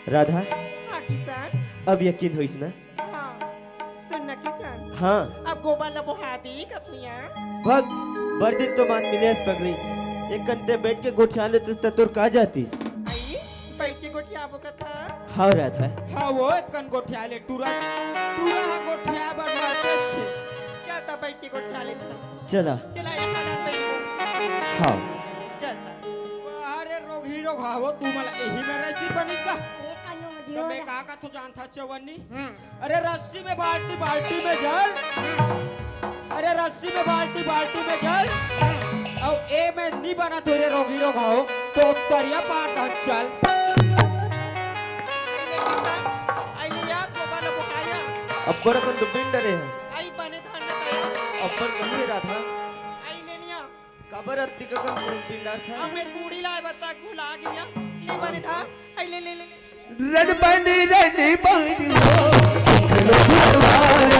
राधा हाँ किसान। अब यकीन होइस ना? हाँ सुन ना किसान। हाँ अब गोबर ला बोहाती कतनिया। भग बर्दिन तो मान मिले पगली एक कंते बैठ के गोठिया ले तो तोर का जातीस आई बैठ के गोटिया बो कथा। हाँ राधा हाँ वो एक कन गोठिया ले टूरा टूरा हा गोठिया बर मारते छे। चलता बैठ के गोटिया ले चला चला एक आदमी बैठ हाँ चलता। अरे रोग ही रोग हावो तू मला यही में रस्सी बनी का एक अनु तो दियो मैं कहा का तो जानता चवन्नी। अरे रस्सी में बाल्टी बाल्टी में जल। अरे रस्सी में बाल्टी बाल्टी में जल और ए में नहीं बना तेरे रोगी रोग हाओ तो तरिया पाट चल। आई लिया गोबर ला बोहाया। अब्बर अपन तो पिंड रहे हैं आई बने था ना तया। अब्बर कहीं राधा आई ले लिया। काबर अत्ती का कम पिंडार था अब मैं कूड़ी लाए बता भुला गया। ले बने था। आई ले ले ले। रण बनी हो